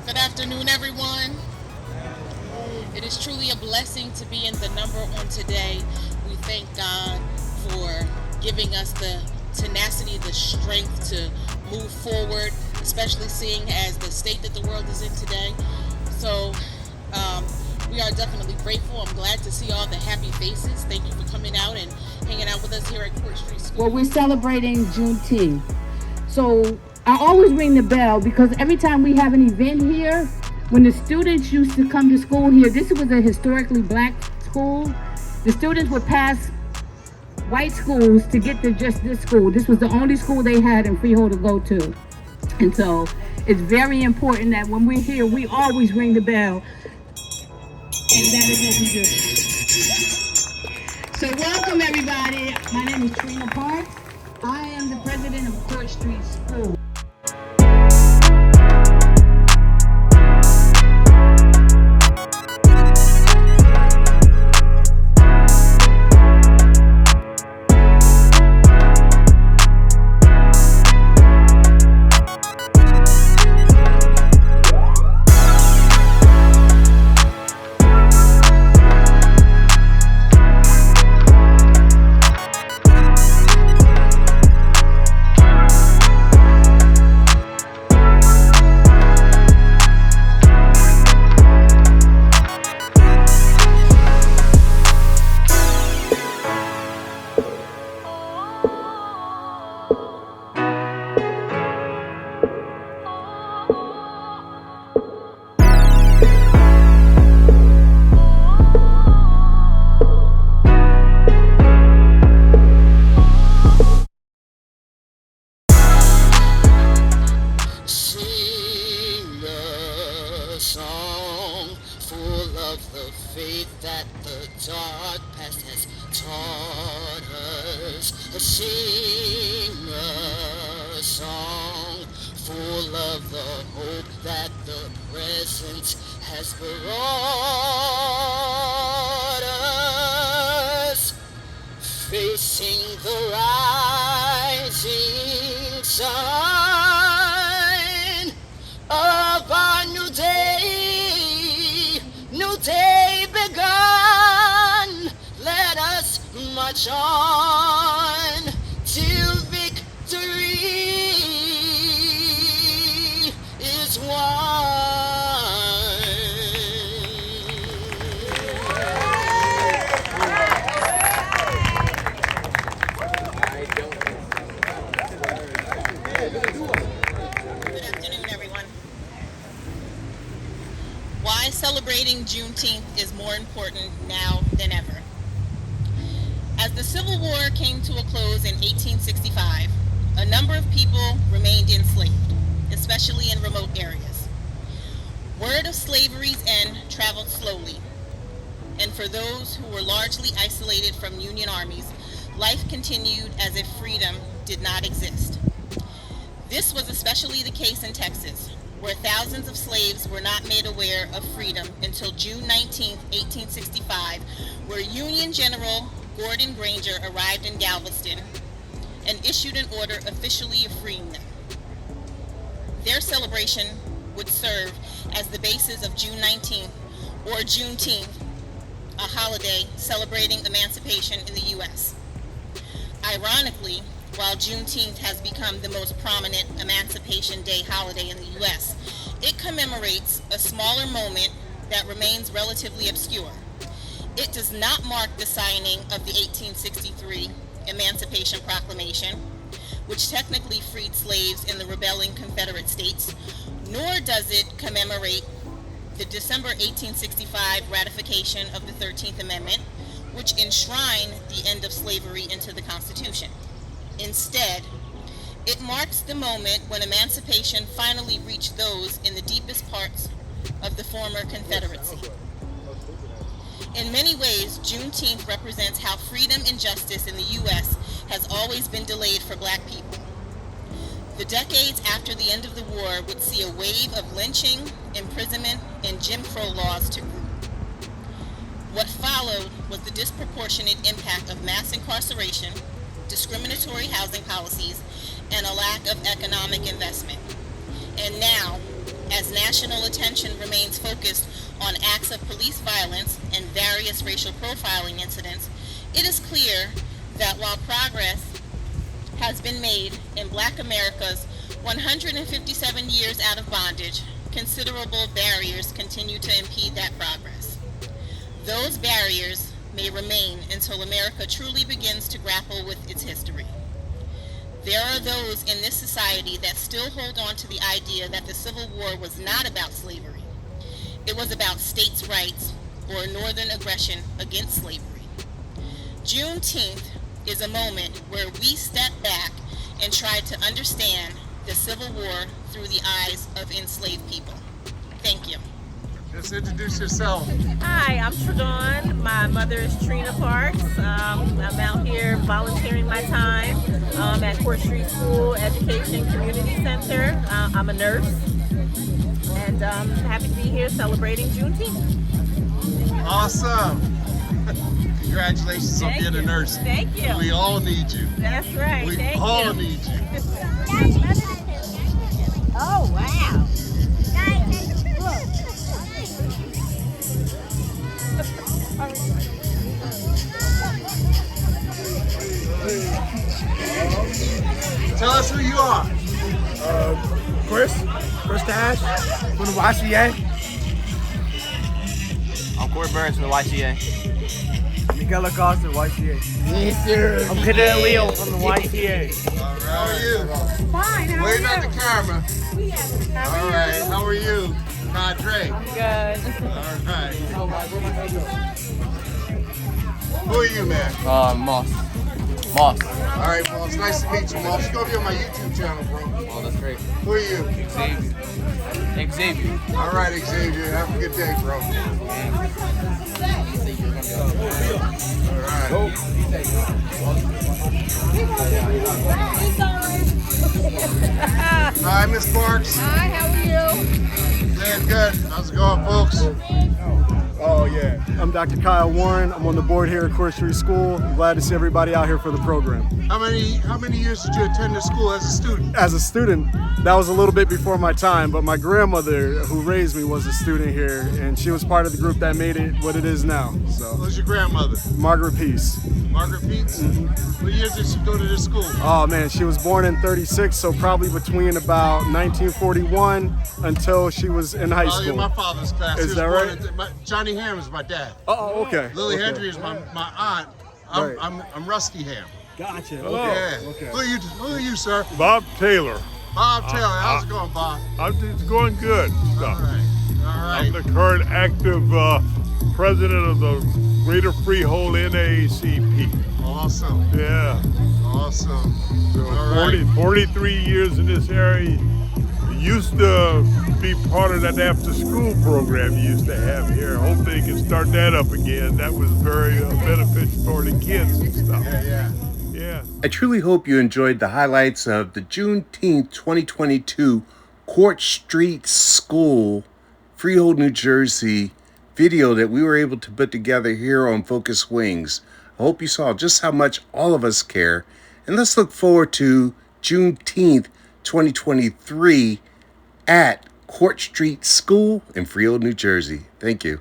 Good afternoon, everyone. It is truly a blessing to be in the number on today. We thank God for giving us the tenacity, the strength to move forward, especially seeing as the state that the world is in today. So we are definitely grateful. I'm glad to see all the happy faces. Thank you for coming out and hanging out with us here at Court Street School. Well, we're celebrating Juneteenth. So I always ring the bell because every time we have an event here, when the students used to come to school here, this was a historically black school. The students would pass white schools to get to just this school. This was the only school they had in Freehold to go to. And so it's very important that when we're here, we always ring the bell. And that is what we do. So welcome everybody. My name is Trina Parks. I am the president of Court Street School. Song full of the faith that the dark past has taught us. Sing a song full of the hope that the present has brought us. Facing the rising sun of our new day begun. Let us march on till victory is won. Good afternoon, everyone. Why celebrating Juneteenth is more important now than ever. As the Civil War came to a close in 1865, a number of people remained enslaved, especially in remote areas. Word of slavery's end traveled slowly, and for those who were largely isolated from Union armies, life continued as if freedom did not exist. This was especially the case in Texas, where thousands of slaves were not made aware of freedom until June 19, 1865, where Union General Gordon Granger arrived in Galveston and issued an order officially freeing them. Their celebration would serve as the basis of June 19th, or Juneteenth, a holiday celebrating emancipation in the U.S. Ironically, while Juneteenth has become the most prominent Emancipation Day holiday in the U.S., it commemorates a smaller moment that remains relatively obscure. It does not mark the signing of the 1863 Emancipation Proclamation, which technically freed slaves in the rebelling Confederate States, nor does it commemorate the December 1865 ratification of the 13th Amendment, which enshrined the end of slavery into the Constitution. Instead, it marks the moment when emancipation finally reached those in the deepest parts of the former Confederacy. In many ways, Juneteenth represents how freedom and justice in the U.S. has always been delayed for Black people. The decades after the end of the war would see a wave of lynching, imprisonment, and Jim Crow laws to group. What followed was the disproportionate impact of mass incarceration, discriminatory housing policies, and a lack of economic investment. And now, As national attention remains focused on acts of police violence and various racial profiling incidents, it is clear that while progress has been made in Black America's 157 years out of bondage, considerable barriers continue to impede that progress. Those barriers may remain until America truly begins to grapple with its history. There are those in this society that still hold on to the idea that the Civil War was not about slavery. It was about states' rights or northern aggression against slavery. Juneteenth is a moment where we step back and try to understand the Civil War through the eyes of enslaved people. Thank you. Just introduce yourself. Hi, I'm Tradon. My mother is Trina Parks. I'm out here volunteering my time at Court Street School Education Community Center. I'm a nurse, and I'm happy to be here celebrating Juneteenth. Awesome. Congratulations on being a nurse. Thank you. We all need you. That's right. We Thank all you. need you. Oh, wow. Tell us who you are. Chris Dash from the YCA. I'm Corey Burns from the YCA. Miguel Acosta, YCA. Yes, sir. I'm Cadet Leo from the YCA. All right. How are you? Fine. How Wave at the camera. All right. How are you? Padre. Good. All right. Who are you, man? Moss. All right, well, it's nice to meet you, Moss. You're going to be on my YouTube channel, bro. Oh, that's great. Who are you? Xavier. All right, Xavier. Have a good day, bro. All right. Hi, Miss Parks. Hi, how are you? Doing good. How's it going, folks? Oh yeah, I'm Dr. Kyle Warren. I'm on the board here at Court Street School. I'm glad to see everybody out here for the program. How many years did you attend the school as a student? As a student, that was a little bit before my time, but my grandmother who raised me was a student here, and she was part of the group that made it what it is now. So, Who's your grandmother? Margaret Peace. Margaret Peets? What years did she go to this school? Oh man, she was born in '36, so probably between about 1941 until she was in high Oh, school. yeah, my father's class. Is He was that born right? Johnny Ham is my dad. Oh, okay. Lily okay. Hendry is my aunt. Right. I'm Rusty Ham. Gotcha. Yeah. Okay. Who are you, sir? Bob Taylor. Bob Taylor. How's it going, Bob? It's going good. All right. I'm the current active president of the Greater Freehold NAACP. Awesome. Yeah. Awesome. So All right. 43 years in this area. Used to be part of that after-school program you used to have here. Hope they can start that up again. That was very beneficial for the kids and stuff. Yeah. Yeah. I truly hope you enjoyed the highlights of the Juneteenth 2022 Court Street School, Freehold, New Jersey video that we were able to put together here on Focus Wings. I hope you saw just how much all of us care. And let's look forward to Juneteenth 2023 at Court Street School in Freehold, New Jersey. Thank you.